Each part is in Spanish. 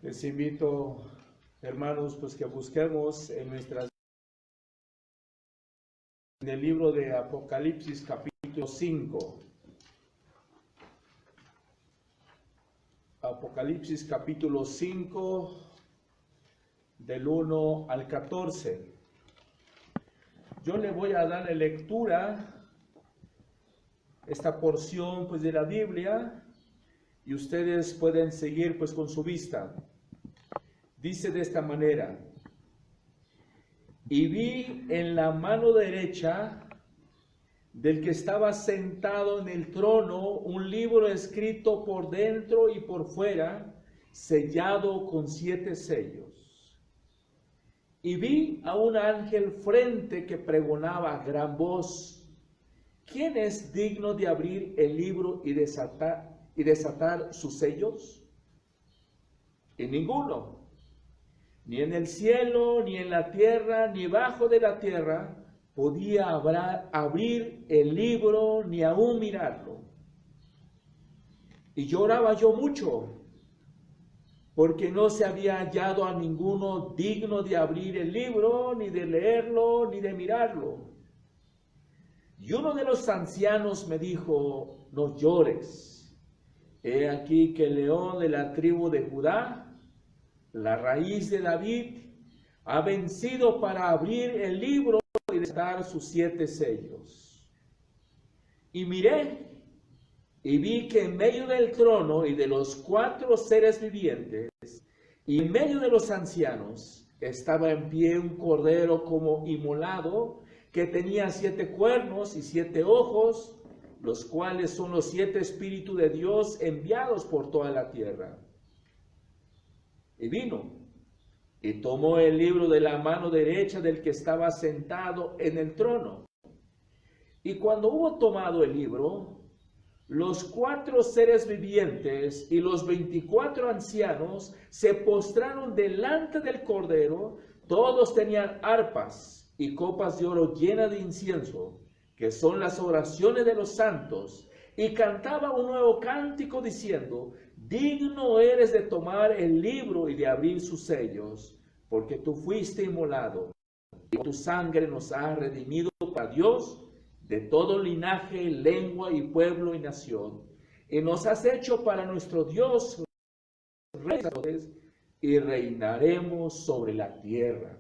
Les invito, hermanos, pues que busquemos en el libro de Apocalipsis capítulo 5. Apocalipsis capítulo 5, del 1 al 14. Yo le voy a dar lectura esta porción pues de la Biblia y ustedes pueden seguir pues con su vista. Dice de esta manera: y vi en la mano derecha del que estaba sentado en el trono un libro escrito por dentro y por fuera, sellado con 7 sellos. Y vi a un ángel frente que pregonaba a gran voz: ¿quién es digno de abrir el libro y desatar sus sellos? Y ninguno, ni en el cielo, ni en la tierra, ni bajo de la tierra, podía abrir el libro, ni aún mirarlo. Y lloraba yo mucho, porque no se había hallado a ninguno digno de abrir el libro, ni de leerlo, ni de mirarlo. Y uno de los ancianos me dijo: no llores. He aquí que el león de la tribu de Judá, la raíz de David, ha vencido para abrir el libro y desatar sus 7 sellos. Y miré, y vi que en medio del trono y de los 4 seres vivientes, y en medio de los ancianos, estaba en pie un cordero como inmolado, que tenía 7 cuernos y 7 ojos, los cuales son los 7 espíritus de Dios enviados por toda la tierra. Y vino, y tomó el libro de la mano derecha del que estaba sentado en el trono. Y cuando hubo tomado el libro, los 4 seres vivientes y los 24 ancianos se postraron delante del Cordero. Todos tenían arpas y copas de oro llenas de incienso, que son las oraciones de los santos, y cantaba un nuevo cántico diciendo: digno eres de tomar el libro y de abrir sus sellos, porque tú fuiste inmolado, y tu sangre nos ha redimido para Dios de todo linaje, lengua y pueblo y nación, y nos has hecho para nuestro Dios reyes, y reinaremos sobre la tierra.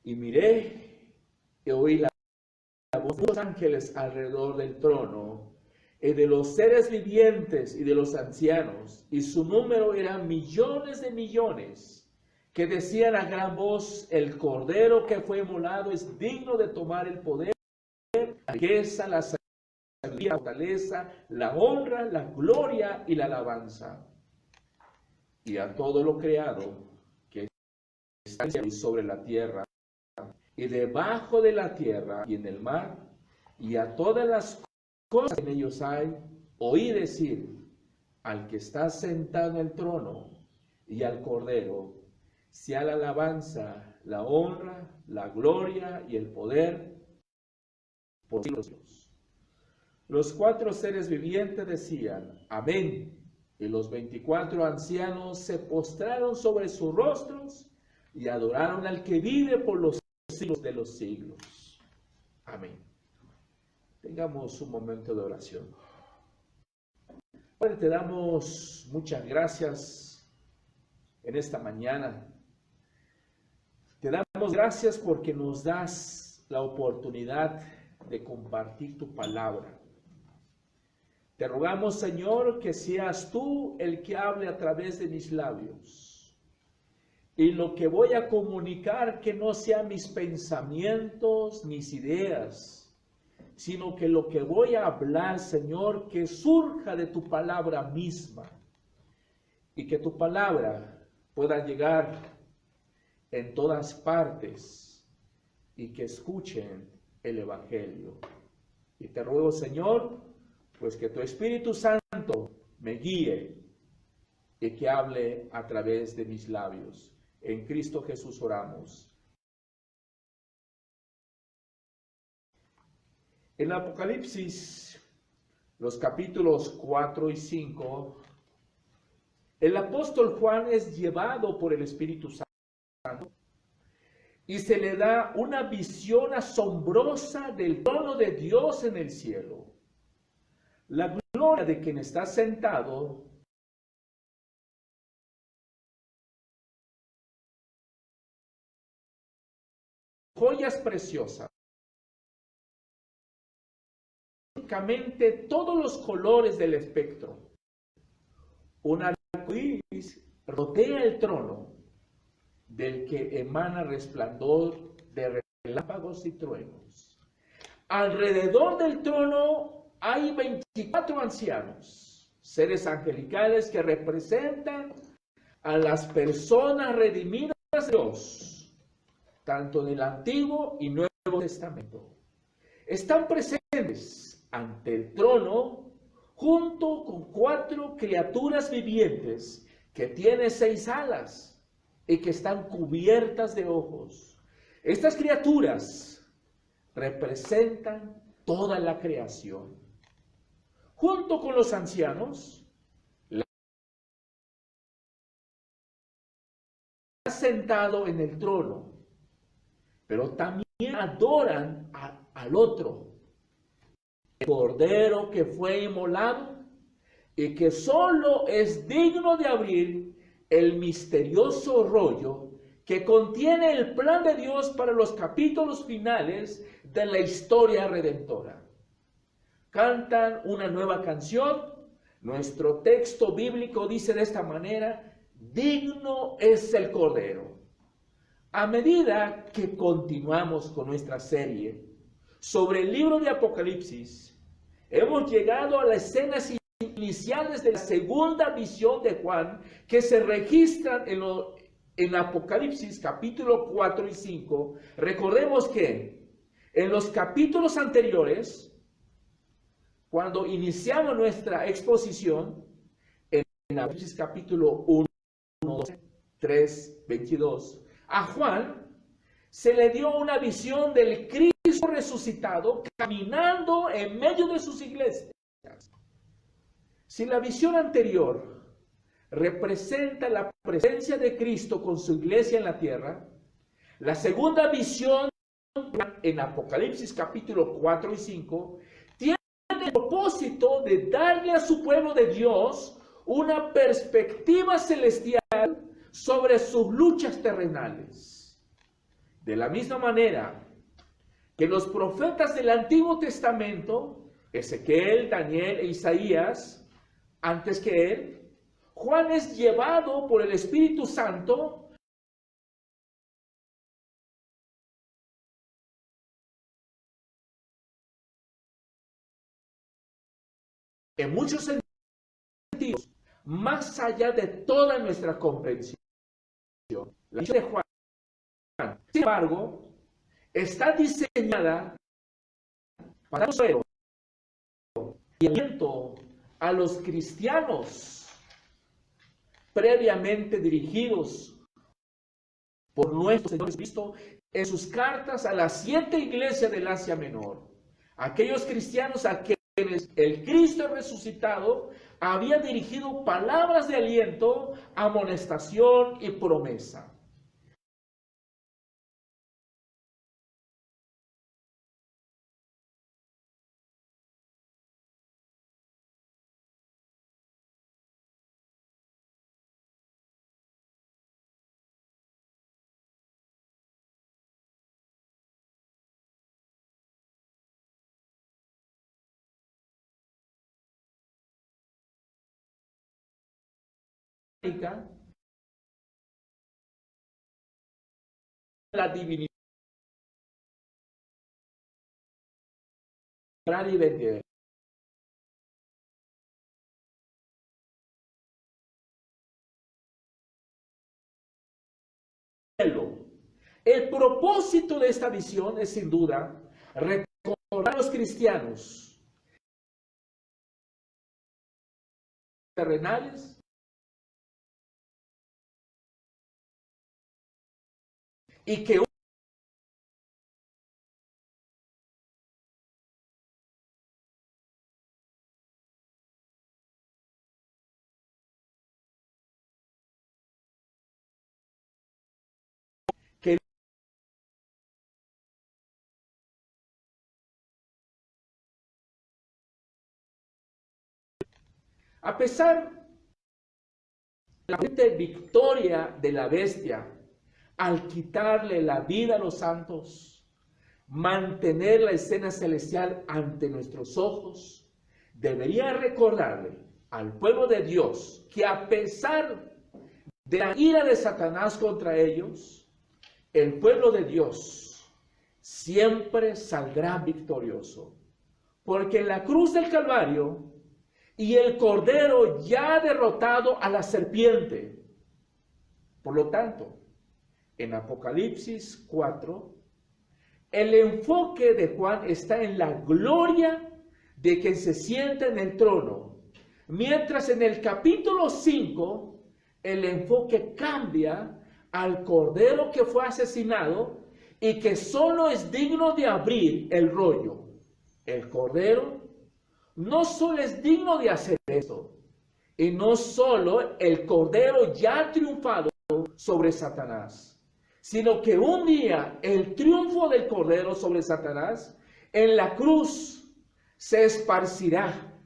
Y miré y oí la voz de los ángeles alrededor del trono, y de los seres vivientes y de los ancianos, y su número era millones de millones, que decían a gran voz: el Cordero que fue inmolado es digno de tomar el poder, la riqueza, la sabiduría, la fortaleza, la honra, la gloria y la alabanza. Y a todo lo creado que está sobre la tierra y debajo de la tierra y en el mar, y a todas las cosas que en ellos hay, oí decir al que está sentado en el trono y al Cordero: sea la alabanza, la honra, la gloria y el poder por los siglos. Los 4 seres vivientes decían: amén. Y los 24 ancianos se postraron sobre sus rostros y adoraron al que vive por los siglos de los siglos. Amén. Tengamos un momento de oración. Padre, te damos muchas gracias en esta mañana. Te damos gracias porque nos das la oportunidad de compartir tu palabra. Te rogamos, Señor, que seas tú el que hable a través de mis labios. Y lo que voy a comunicar, que no sean mis pensamientos, mis ideas, sino que lo que voy a hablar, Señor, que surja de tu palabra misma. Y que tu palabra pueda llegar en todas partes y que escuchen el Evangelio. Y te ruego, Señor, pues que tu Espíritu Santo me guíe y que hable a través de mis labios. En Cristo Jesús oramos. En Apocalipsis, los capítulos 4 y 5, el apóstol Juan es llevado por el Espíritu Santo y se le da una visión asombrosa del trono de Dios en el cielo. La gloria de quien está sentado joyas preciosas, prácticamente todos los colores del espectro. Un arco iris rodea el trono, del que emana resplandor de relámpagos y truenos. Alrededor del trono hay 24 ancianos, seres angelicales que representan a las personas redimidas de Dios, tanto del Antiguo y Nuevo Testamento. Están presentes ante el trono junto con 4 criaturas vivientes que tienen 6 alas y que están cubiertas de ojos. Estas criaturas representan toda la creación. Junto con los ancianos, está sentado en el trono, pero también adoran al otro, el Cordero que fue inmolado y que solo es digno de abrir el misterioso rollo que contiene el plan de Dios para los capítulos finales de la historia redentora. Cantan una nueva canción. Nuestro texto bíblico dice de esta manera: digno es el Cordero. A medida que continuamos con nuestra serie sobre el libro de Apocalipsis, hemos llegado a las escenas iniciales de la segunda visión de Juan, que se registran en Apocalipsis capítulo 4 y 5. Recordemos que en los capítulos anteriores, cuando iniciamos nuestra exposición, en Apocalipsis capítulo 1, 12, 3, 22, a Juan se le dio una visión del Cristo resucitado caminando en medio de sus iglesias. Si la visión anterior representa la presencia de Cristo con su iglesia en la tierra, la segunda visión en Apocalipsis capítulo 4 y 5 tiene el propósito de darle a su pueblo de Dios una perspectiva celestial sobre sus luchas terrenales. De la misma manera que los profetas del Antiguo Testamento, Ezequiel, Daniel e Isaías, antes que él, Juan es llevado por el Espíritu Santo en muchos sentidos, más allá de toda nuestra comprensión. La visión de Juan, sin embargo, está diseñada para consuelo y aliento a los cristianos previamente dirigidos por nuestro Señor Jesucristo en sus cartas a las 7 iglesias del Asia Menor. Aquellos cristianos a quienes el Cristo resucitado había dirigido palabras de aliento, amonestación y promesa. La divinidad y vender. El propósito de esta visión es sin duda recordar a los cristianos terrenales y que A pesar de la victoria de la bestia, al quitarle la vida a los santos, mantener la escena celestial ante nuestros ojos, debería recordarle al pueblo de Dios que a pesar de la ira de Satanás contra ellos, el pueblo de Dios siempre saldrá victorioso, porque en la cruz del Calvario y el Cordero ya ha derrotado a la serpiente. Por lo tanto, en Apocalipsis 4, el enfoque de Juan está en la gloria de quien se sienta en el trono, mientras en el capítulo 5 el enfoque cambia al Cordero que fue asesinado y que solo es digno de abrir el rollo. El Cordero no solo es digno de hacer esto, y no solo el Cordero ya ha triunfado sobre Satanás, sino que un día el triunfo del Cordero sobre Satanás en la cruz se esparcirá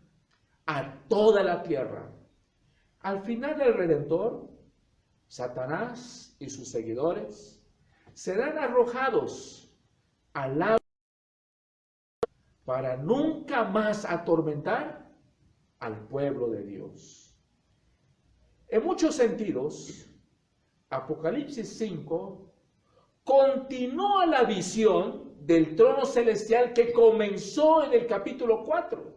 a toda la tierra. Al final del Redentor, Satanás y sus seguidores serán arrojados al lago para nunca más atormentar al pueblo de Dios. En muchos sentidos, Apocalipsis 5 continúa la visión del trono celestial que comenzó en el capítulo 4,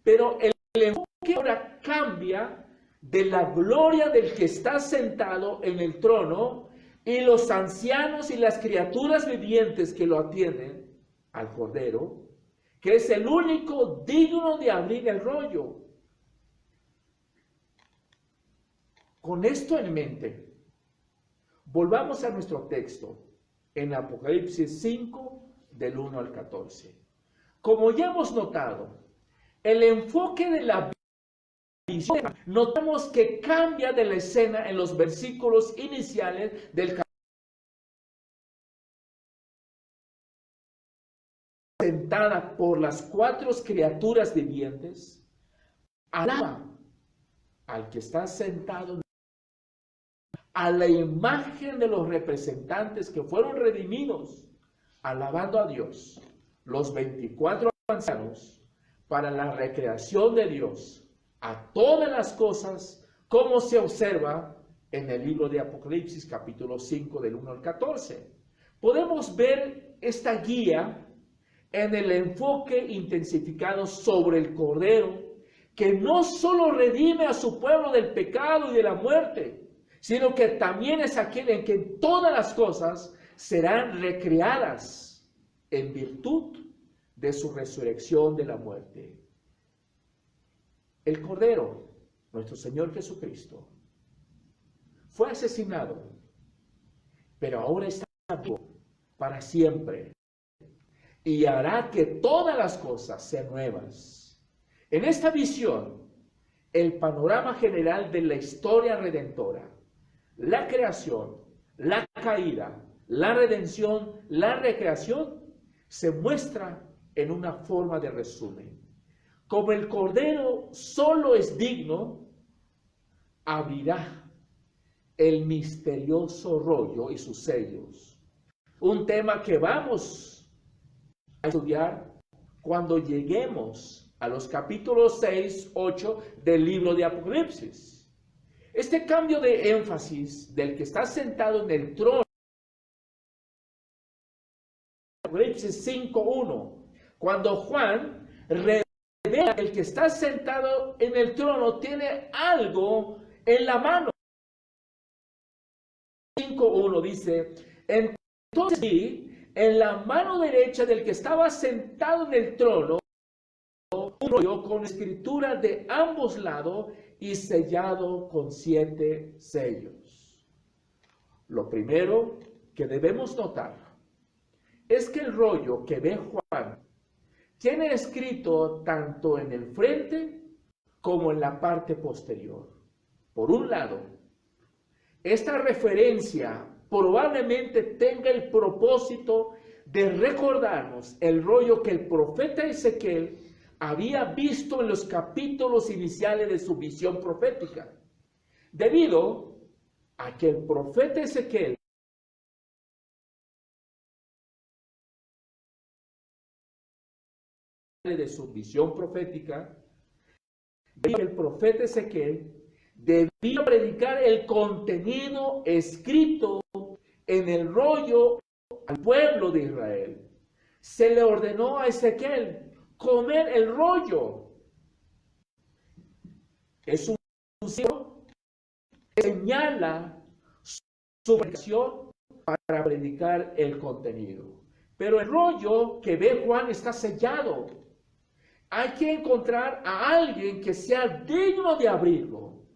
pero el enfoque ahora cambia de la gloria del que está sentado en el trono y los ancianos y las criaturas vivientes que lo atienden al Cordero, que es el único digno de abrir el rollo. Con esto en mente, volvamos a nuestro texto en Apocalipsis 5, del 1 al 14. Como ya hemos notado, el enfoque de la visión, notamos que cambia de la escena en los versículos iniciales del capítulo. Sentada por las cuatro criaturas vivientes, alaba al que está sentado, a la imagen de los representantes que fueron redimidos, alabando a Dios, los 24 ancianos, para la recreación de Dios, a todas las cosas, como se observa en el libro de Apocalipsis, capítulo 5, del 1 al 14. Podemos ver esta guía en el enfoque intensificado sobre el Cordero, que no solo redime a su pueblo del pecado y de la muerte, sino que también es aquel en que todas las cosas serán recreadas en virtud de su resurrección de la muerte. El Cordero, nuestro Señor Jesucristo, fue asesinado, pero ahora está vivo para siempre y hará que todas las cosas sean nuevas. En esta visión, el panorama general de la historia redentora, la creación, la caída, la redención, la recreación, se muestra en una forma de resumen. Como el Cordero solo es digno, abrirá el misterioso rollo y sus sellos. Un tema que vamos a estudiar cuando lleguemos a los capítulos 6, 8 del libro de Apocalipsis. Este cambio de énfasis del que está sentado en el trono, Apocalipsis 5:1, cuando Juan revela que el que está sentado en el trono tiene algo en la mano. 5:1 dice, entonces vi en la mano derecha del que estaba sentado en el trono un rollo con escritura de ambos lados y sellado con 7 sellos. Lo primero que debemos notar es que el rollo que ve Juan tiene escrito tanto en el frente como en la parte posterior. Por un lado, esta referencia probablemente tenga el propósito de recordarnos el rollo que el profeta Ezequiel había visto en los capítulos iniciales de su visión profética, debido a que el profeta Ezequiel de su visión profética, el profeta Ezequiel debía predicar el contenido escrito en el rollo al pueblo de Israel. Se le ordenó a Ezequiel comer el rollo. Es un signo que señala su predicación para predicar el contenido. Pero el rollo que ve Juan está sellado. Hay que encontrar a alguien que sea digno de abrirlo.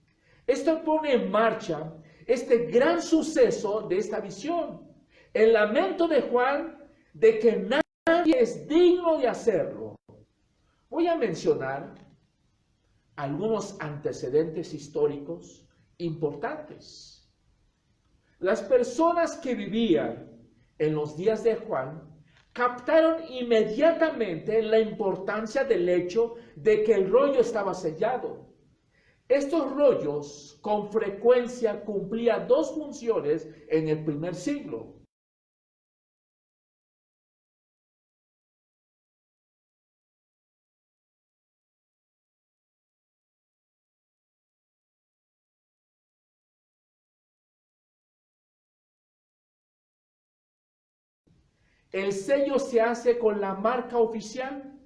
Esto pone en marcha este gran suceso de esta visión. El lamento de Juan de que nadie es digno de hacerlo. Voy a mencionar algunos antecedentes históricos importantes. Las personas que vivían en los días de Juan captaron inmediatamente la importancia del hecho de que el rollo estaba sellado. Estos rollos con frecuencia cumplían dos funciones en el primer siglo. El sello se hace con la marca oficial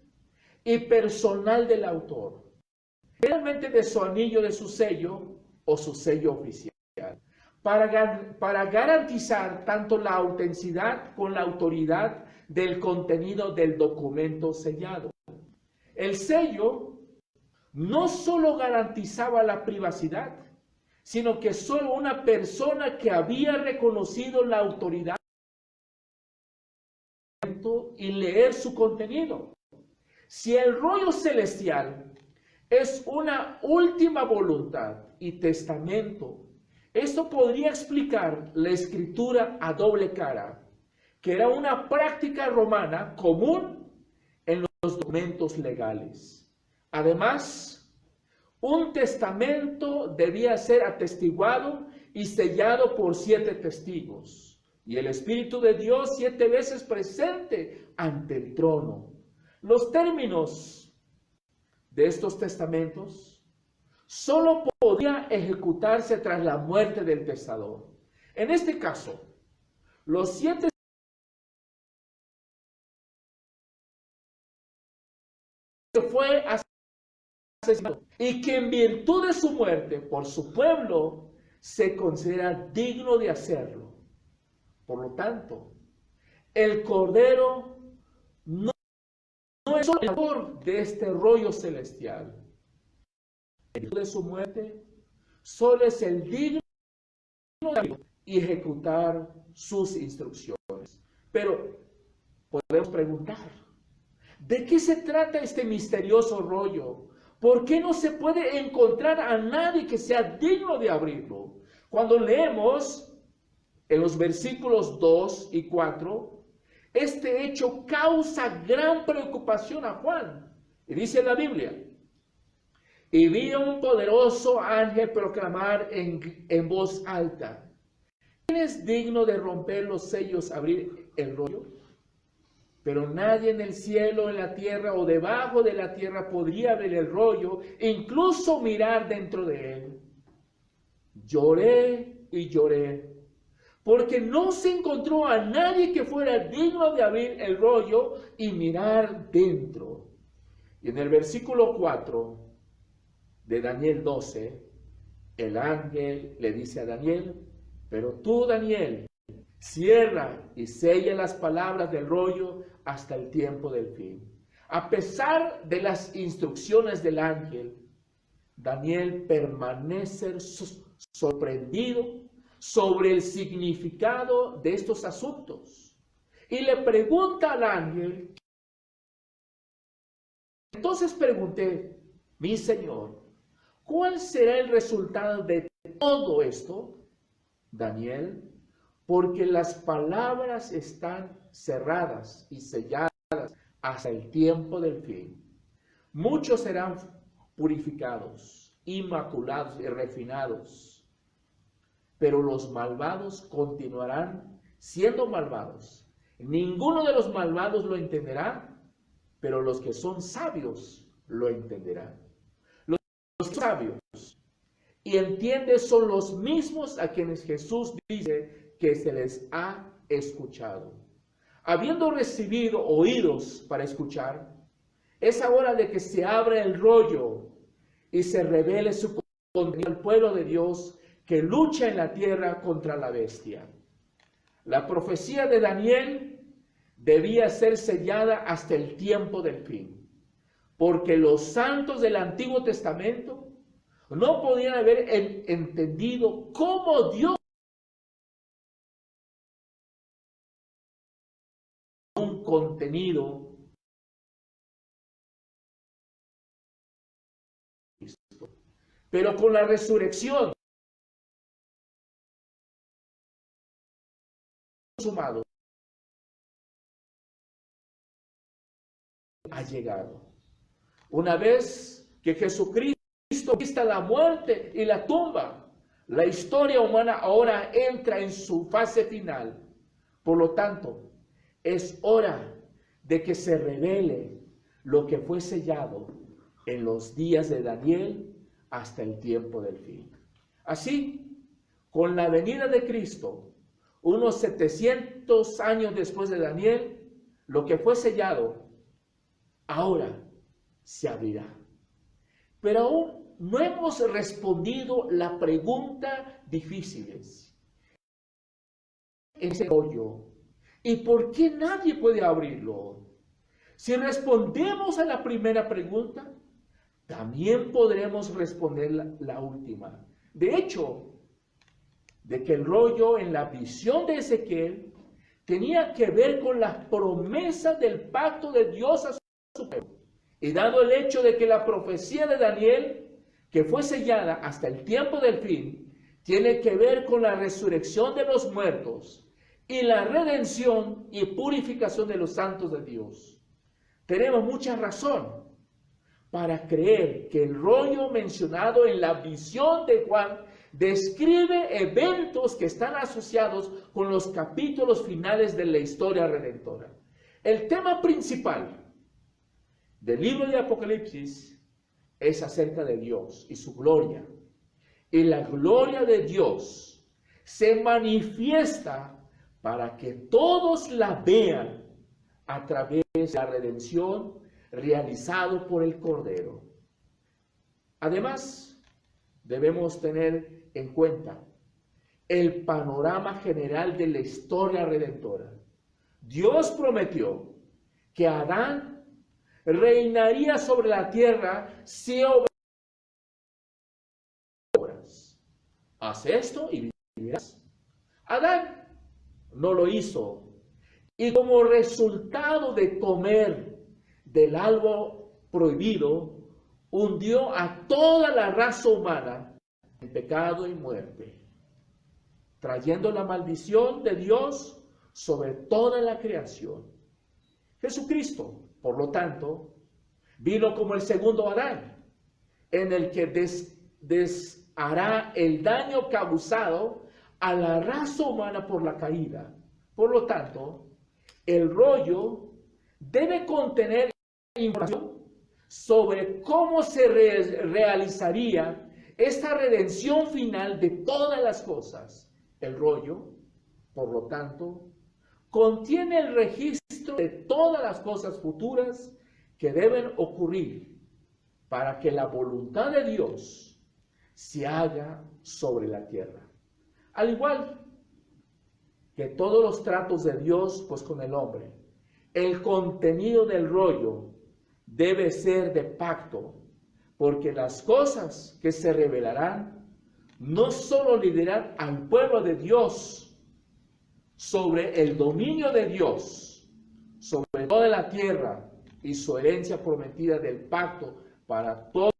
y personal del autor, generalmente de su anillo de su sello o su sello oficial, para garantizar tanto la autenticidad como la autoridad del contenido del documento sellado. El sello no solo garantizaba la privacidad, sino que solo una persona que había reconocido la autoridad y leer su contenido. Si el rollo celestial es una última voluntad y testamento, esto podría explicar la escritura a doble cara, que era una práctica romana común en los documentos legales. Además, un testamento debía ser atestiguado y sellado por 7 testigos. Y el Espíritu de Dios 7 veces presente ante el trono. Los términos de estos testamentos solo podían ejecutarse tras la muerte del testador. En este caso, los 7 fue asesinado y que en virtud de su muerte por su pueblo se considera digno de hacerlo. Por lo tanto, el Cordero no es solo el autor de este rollo celestial. En virtud de su muerte, solo es el digno de ejecutar sus instrucciones. Pero podemos preguntar, ¿de qué se trata este misterioso rollo? ¿Por qué no se puede encontrar a nadie que sea digno de abrirlo? Cuando leemos en los versículos 2 y 4, este hecho causa gran preocupación a Juan. Y dice la Biblia, y vi a un poderoso ángel proclamar en voz alta, ¿quién es digno de romper los sellos, abrir el rollo? Pero nadie en el cielo, en la tierra o debajo de la tierra podría abrir el rollo, incluso mirar dentro de él. Lloré y lloré, porque no se encontró a nadie que fuera digno de abrir el rollo y mirar dentro. Y en el versículo 4 de Daniel 12, el ángel le dice a Daniel, pero tú, Daniel, cierra y sella las palabras del rollo hasta el tiempo del fin. A pesar de las instrucciones del ángel, Daniel permanece sorprendido sobre el significado de estos asuntos y le pregunta al ángel. Entonces pregunté, mi Señor, ¿cuál será el resultado de todo esto? Daniel, porque las palabras están cerradas y selladas hasta el tiempo del fin. muchos serán purificados, inmaculados y refinados, pero los malvados continuarán siendo malvados. Ninguno de los malvados lo entenderá, pero los que son sabios lo entenderán. Los sabios y entienden son los mismos a quienes Jesús dice que se les ha escuchado. Habiendo recibido oídos para escuchar, es hora de que se abra el rollo y se revele su contenido al pueblo de Dios que lucha en la tierra contra la bestia. La profecía de Daniel debía ser sellada hasta el tiempo del fin, porque los santos del Antiguo Testamento no podían haber entendido cómo Dios un contenido pero con la resurrección consumado ha llegado. Una vez que Jesucristo vista la muerte y la tumba, la historia humana ahora entra en su fase final. Por lo tanto, es hora de que se revele lo que fue sellado en los días de Daniel hasta el tiempo del fin. Así, con la venida de Cristo, unos 700 años después de Daniel, lo que fue sellado ahora se abrirá. Pero aún no hemos respondido la pregunta difíciles. Ese rollo. ¿Y por qué nadie puede abrirlo? Si respondemos a la primera pregunta, también podremos responder la última. De hecho, de que el rollo en la visión de Ezequiel tenía que ver con la promesa del pacto de Dios a su pueblo. Y dado el hecho de que la profecía de Daniel, que fue sellada hasta el tiempo del fin, tiene que ver con la resurrección de los muertos y la redención y purificación de los santos de Dios. Tenemos mucha razón para creer que el rollo mencionado en la visión de Juan describe eventos que están asociados con los capítulos finales de la historia redentora. El tema principal del libro de Apocalipsis es acerca de Dios y su gloria. Y la gloria de Dios se manifiesta para que todos la vean a través de la redención realizado por el Cordero. Además, debemos tener en cuenta el panorama general de la historia redentora. Dios prometió que Adán reinaría sobre la tierra si obras. Haz esto y vivirás. Adán no lo hizo. Y como resultado de comer del árbol prohibido, hundió a toda la raza humana en pecado y muerte, trayendo la maldición de Dios sobre toda la creación. Jesucristo, por lo tanto, vino como el segundo Adán, en el que deshará el daño causado a la raza humana por la caída. Por lo tanto, el rollo debe contener información sobre cómo se realizaría esta redención final de todas las cosas. El rollo, por lo tanto, contiene el registro de todas las cosas futuras que deben ocurrir para que la voluntad de Dios se haga sobre la tierra. Al igual que todos los tratos de Dios pues con el hombre, el contenido del rollo debe ser de pacto, porque las cosas que se revelarán no solo lideran al pueblo de Dios sobre el dominio de Dios, sobre toda la tierra y su herencia prometida del pacto para todos.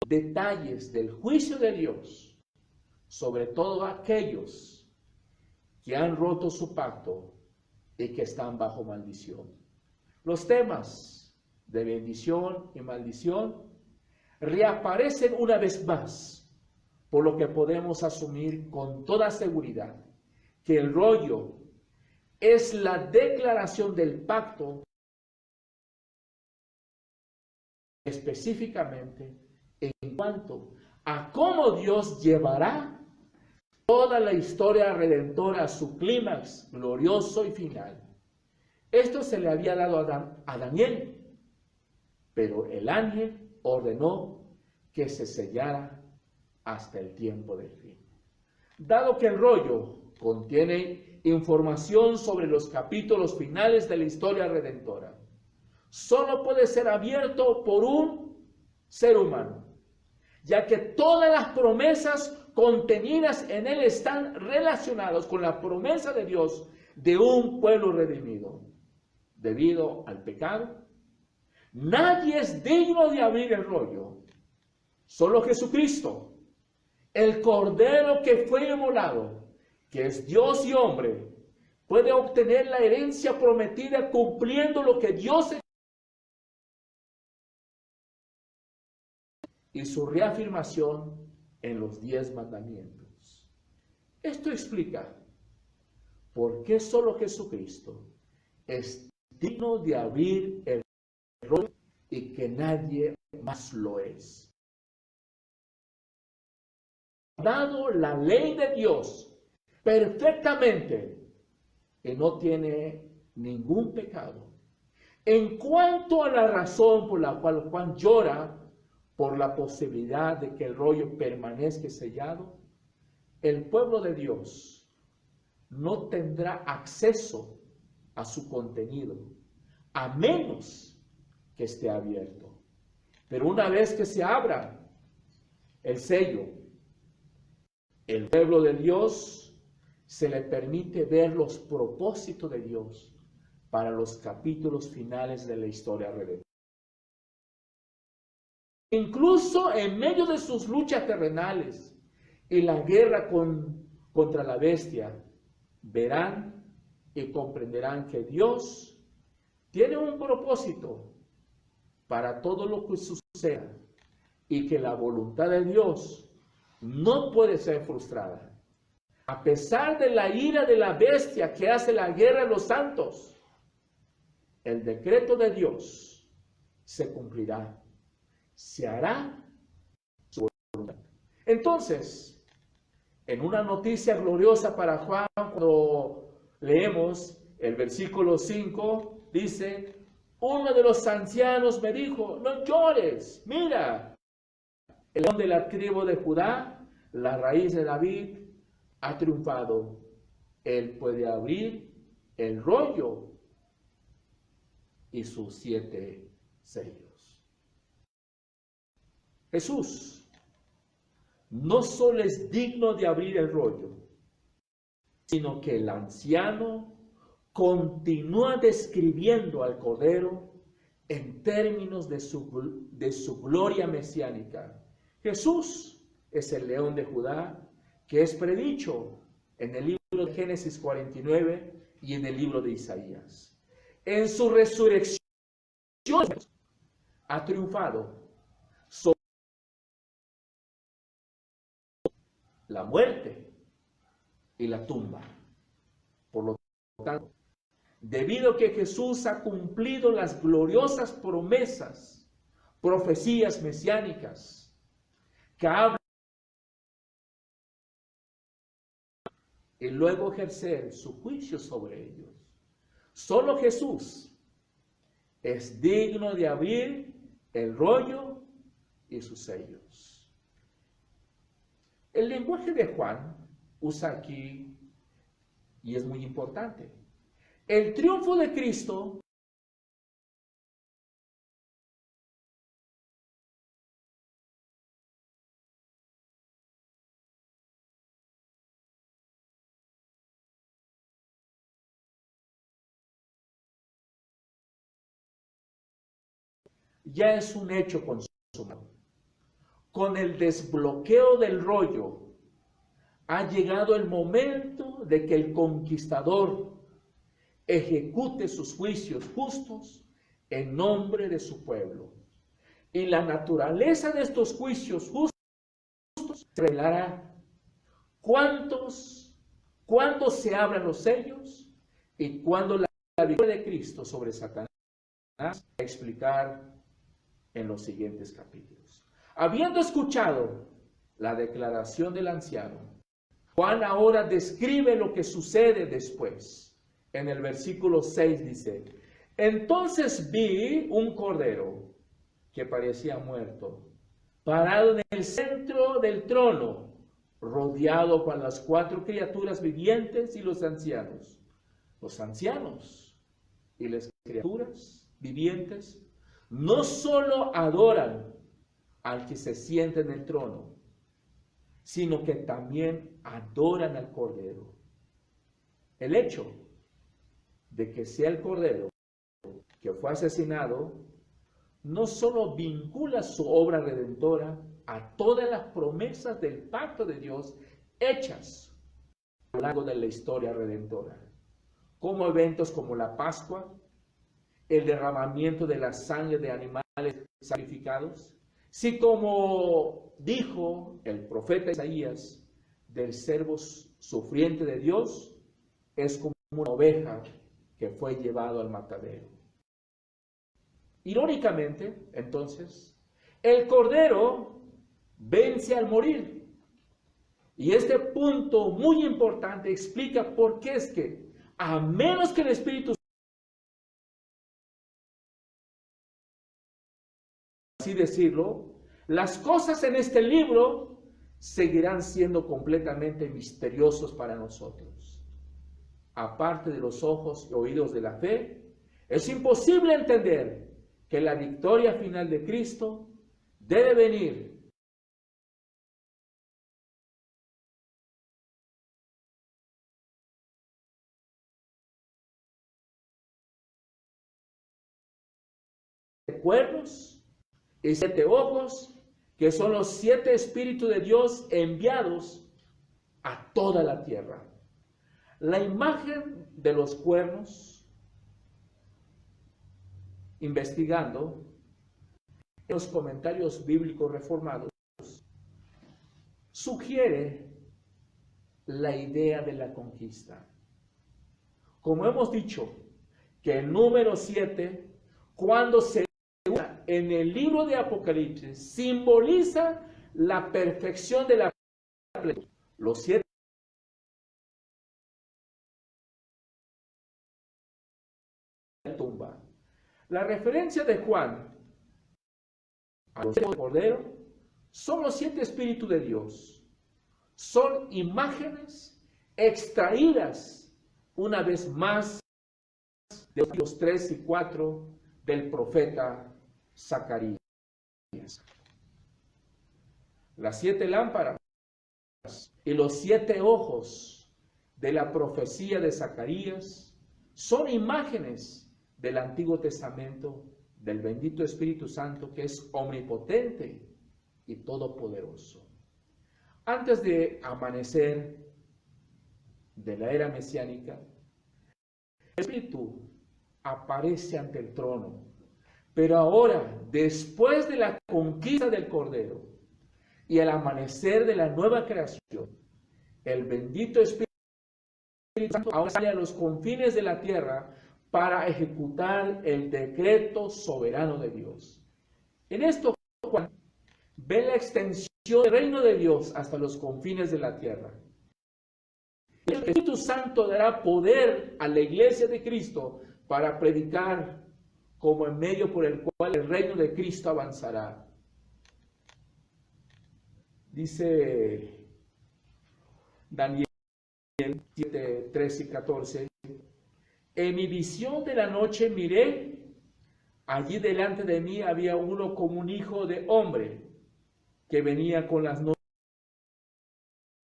Detalles del juicio de Dios sobre todos aquellos que han roto su pacto y que están bajo maldición. Los temas de bendición y maldición reaparecen una vez más, por lo que podemos asumir con toda seguridad que el rollo es la declaración del pacto, específicamente en cuanto a cómo Dios llevará toda la historia redentora a su clímax glorioso y final. Esto se le había dado a Daniel, pero el ángel ordenó que se sellara hasta el tiempo del fin. Dado que el rollo contiene información sobre los capítulos finales de la historia redentora, solo puede ser abierto por un ser humano, ya que todas las promesas contenidas en él están relacionadas con la promesa de Dios de un pueblo redimido. Debido al pecado, nadie es digno de abrir el rollo. Solo Jesucristo, el Cordero que fue inmolado, que es Dios y hombre, puede obtener la herencia prometida cumpliendo lo que Dios y su reafirmación en los 10 mandamientos. Esto explica por qué solo Jesucristo es digno de abrir el rollo y que nadie más lo es. Dado la ley de Dios perfectamente, que no tiene ningún pecado. En cuanto a la razón por la cual Juan llora por la posibilidad de que el rollo permanezca sellado, el pueblo de Dios no tendrá acceso a su contenido, a menos que esté abierto. Pero una vez que se abra el sello, el pueblo de Dios se le permite ver los propósitos de Dios para los capítulos finales de la historia redentora. Incluso en medio de sus luchas terrenales y la guerra contra la bestia, verán y comprenderán que Dios tiene un propósito para todo lo que suceda y que la voluntad de Dios no puede ser frustrada. A pesar de la ira de la bestia que hace la guerra a los santos, el decreto de Dios se cumplirá. Se hará su voluntad. Entonces, en una noticia gloriosa para Juan, cuando leemos el versículo 5, dice: uno de los ancianos me dijo, no llores, mira, el león de la tribu de Judá, la raíz de David, ha triunfado. Él puede abrir el rollo y sus 7 sellos. Jesús no solo es digno de abrir el rollo, sino que el anciano continúa describiendo al Cordero en términos de su gloria mesiánica. Jesús es el león de Judá, que es predicho en el libro de Génesis 49 y en el libro de Isaías. En su resurrección ha triunfado sobre la muerte y la tumba. Por lo tanto, debido a que Jesús ha cumplido las gloriosas promesas, profecías mesiánicas que hablan y luego ejercer su juicio sobre ellos, solo Jesús es digno de abrir el rollo y sus sellos. El lenguaje de Juan usa aquí, y es muy importante, el triunfo de Cristo ya es un hecho consumado. Con el desbloqueo del rollo, ha llegado el momento de que el conquistador, ejecute sus juicios justos en nombre de su pueblo. Y la naturaleza de estos juicios justos se revelará cuándo se abran los sellos y cuándo la victoria de Cristo sobre Satanás a explicar en los siguientes capítulos. Habiendo escuchado la declaración del anciano, Juan ahora describe lo que sucede después. En el versículo 6 dice: entonces vi un cordero que parecía muerto, parado en el centro del trono, rodeado por las 4 criaturas vivientes y los ancianos. Los ancianos y las criaturas vivientes no solo adoran al que se sienta en el trono, sino que también adoran al Cordero. El hecho de que sea el Cordero que fue asesinado no solo vincula su obra redentora a todas las promesas del pacto de Dios hechas a lo largo de la historia redentora, como eventos como la Pascua, el derramamiento de la sangre de animales sacrificados, si como dijo el profeta Isaías, del siervo sufriente de Dios es como una oveja que fue llevado al matadero. Irónicamente, entonces, el Cordero vence al morir. Y este punto muy importante explica por qué es que, a menos que el Espíritu, así decirlo, las cosas en este libro seguirán siendo completamente misteriosos para nosotros. Aparte de los ojos y oídos de la fe, es imposible entender que la victoria final de Cristo debe venir de cuernos y 7 ojos, que son los 7 espíritus de Dios enviados a toda la tierra. La imagen de los cuernos, investigando en los comentarios bíblicos reformados, sugiere la idea de la conquista. Como hemos dicho, que el número 7, cuando se usa en el libro de Apocalipsis, simboliza la perfección de la plenitud. Los 7 tumba. La referencia de Juan a los 7 corderos son los 7 espíritus de Dios. Son imágenes extraídas una vez más de los 3 y 4 del profeta Zacarías. Las 7 lámparas y los 7 ojos de la profecía de Zacarías son imágenes del Antiguo Testamento del bendito Espíritu Santo, que es omnipotente y todopoderoso. Antes de amanecer de la era mesiánica, el Espíritu aparece ante el trono. Pero ahora, después de la conquista del Cordero y el amanecer de la nueva creación, el bendito Espíritu Santo ahora sale a los confines de la tierra para ejecutar el decreto soberano de Dios. En esto, Juan ve la extensión del reino de Dios hasta los confines de la tierra. El Espíritu Santo dará poder a la iglesia de Cristo para predicar como el medio por el cual el reino de Cristo avanzará. Dice Daniel 7, 13 y 14. En mi visión de la noche miré, allí delante de mí había uno como un hijo de hombre, que venía con las nubes.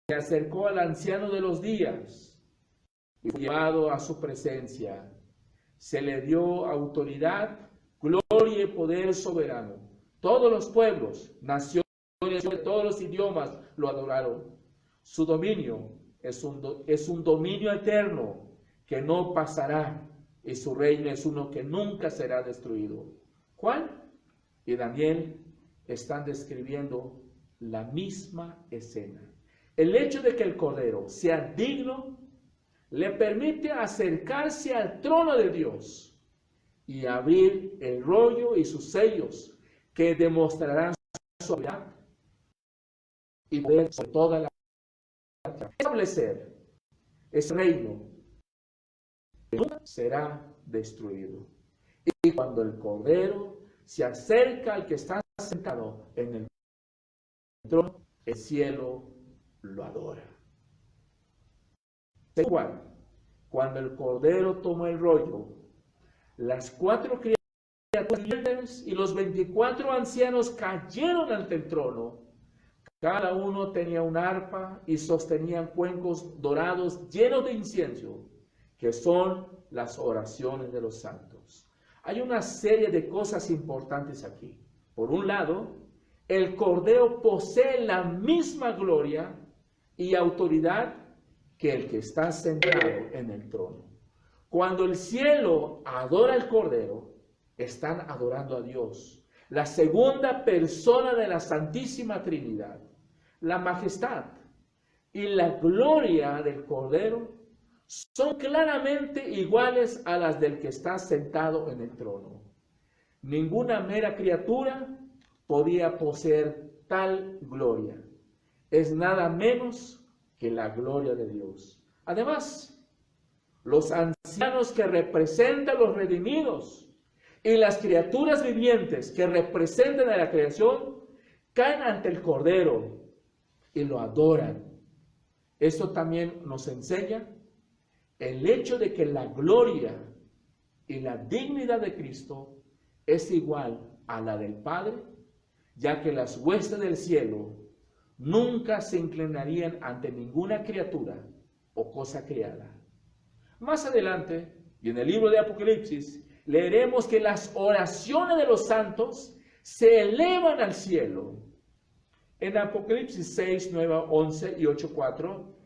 Se acercó al anciano de los días y fue llevado a su presencia. Se le dio autoridad, gloria y poder soberano. Todos los pueblos, naciones, de todos los idiomas lo adoraron. Su dominio es un dominio eterno que no pasará, y su reino es uno que nunca será destruido. Juan y Daniel están describiendo la misma escena. El hecho de que el Cordero sea digno le permite acercarse al trono de Dios y abrir el rollo y sus sellos que demostrarán su autoridad y poder sobre toda la tierra. Establecer ese reino que nunca será destruido. Y cuando el Cordero se acerca al que está sentado en el trono, el cielo lo adora. Igual, cuando el Cordero tomó el rollo, las 4 criaturas y los 24 ancianos cayeron ante el trono. Cada uno tenía un arpa y sostenían cuencos dorados llenos de incienso, que son las oraciones de los santos. Hay una serie de cosas importantes aquí. Por un lado, el Cordero posee la misma gloria y autoridad que el que está sentado en el trono. Cuando el cielo adora al Cordero, están adorando a Dios, la segunda persona de la Santísima Trinidad. La majestad y la gloria del Cordero son claramente iguales a las del que está sentado en el trono. Ninguna mera criatura podía poseer tal gloria. Es nada menos que la gloria de Dios. Además, los ancianos que representan a los redimidos y las criaturas vivientes que representan a la creación caen ante el Cordero y lo adoran. Esto también nos enseña el hecho de que la gloria y la dignidad de Cristo es igual a la del Padre, ya que las huestes del cielo nunca se inclinarían ante ninguna criatura o cosa creada. Más adelante, y en el libro de Apocalipsis, leeremos que las oraciones de los santos se elevan al cielo. En Apocalipsis 6, 9, 11 y 8, 4,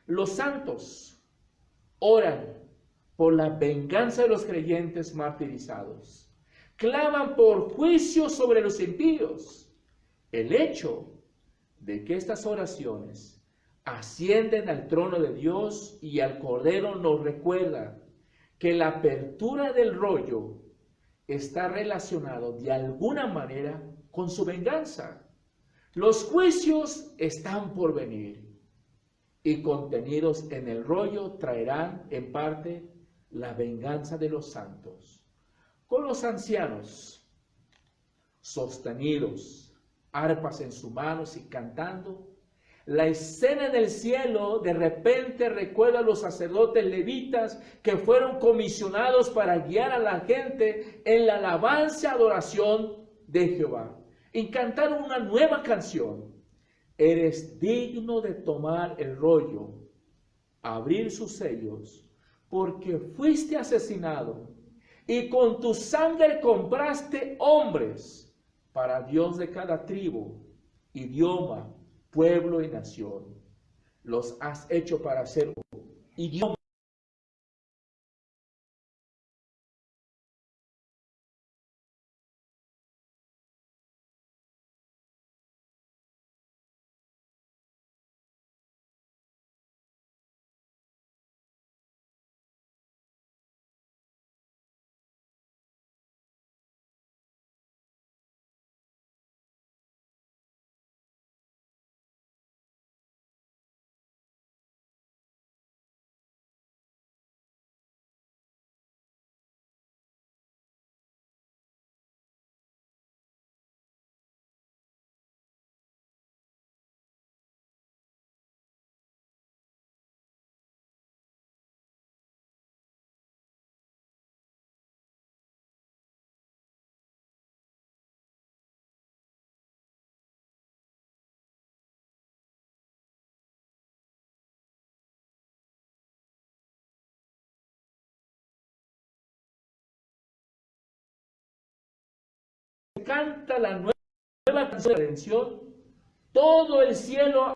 los santos oran por la venganza de los creyentes martirizados. Claman por juicio sobre los impíos. El hecho de que estas oraciones ascienden al trono de Dios y al Cordero nos recuerda que la apertura del rollo está relacionado de alguna manera con su venganza. Los juicios están por venir y contenidos en el rollo traerán en parte la venganza de los santos. Con los ancianos sostenidos, arpas en sus manos y cantando, la escena del cielo de repente recuerda a los sacerdotes levitas que fueron comisionados para guiar a la gente en la alabanza y adoración de Jehová. Y cantaron una nueva canción. Eres digno de tomar el rollo, abrir sus sellos, porque fuiste asesinado y con tu sangre compraste hombres para Dios de cada tribu, idioma, pueblo y nación. Los has hecho para ser idioma. Canta la nueva canción de redención, todo el cielo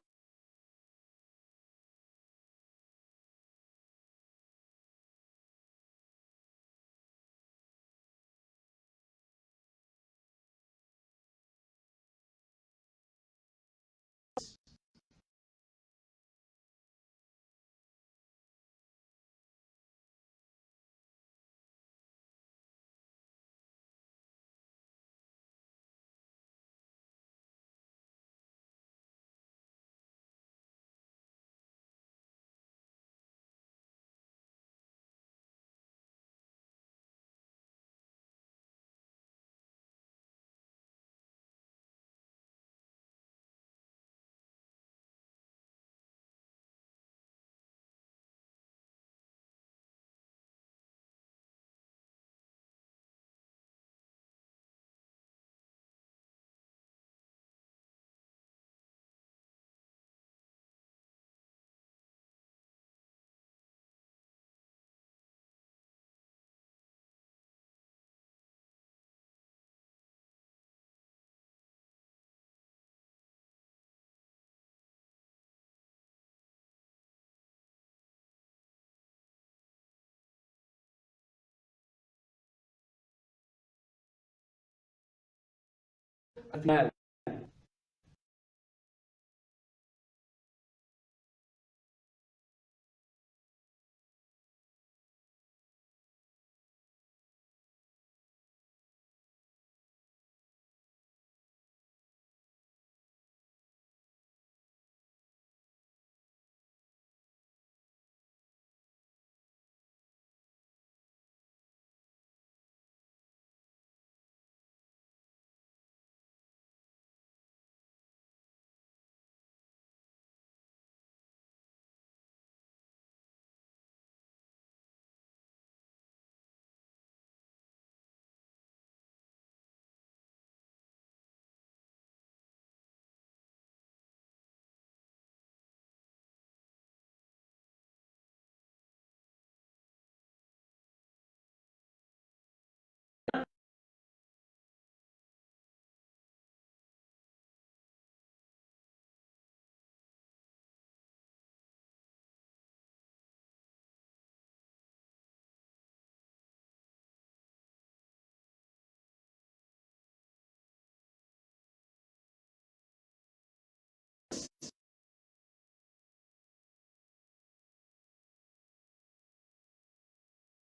al final.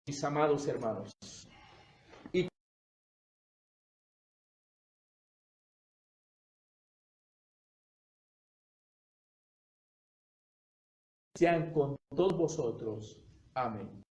Mis amados hermanos, y sean con todos vosotros. Amén.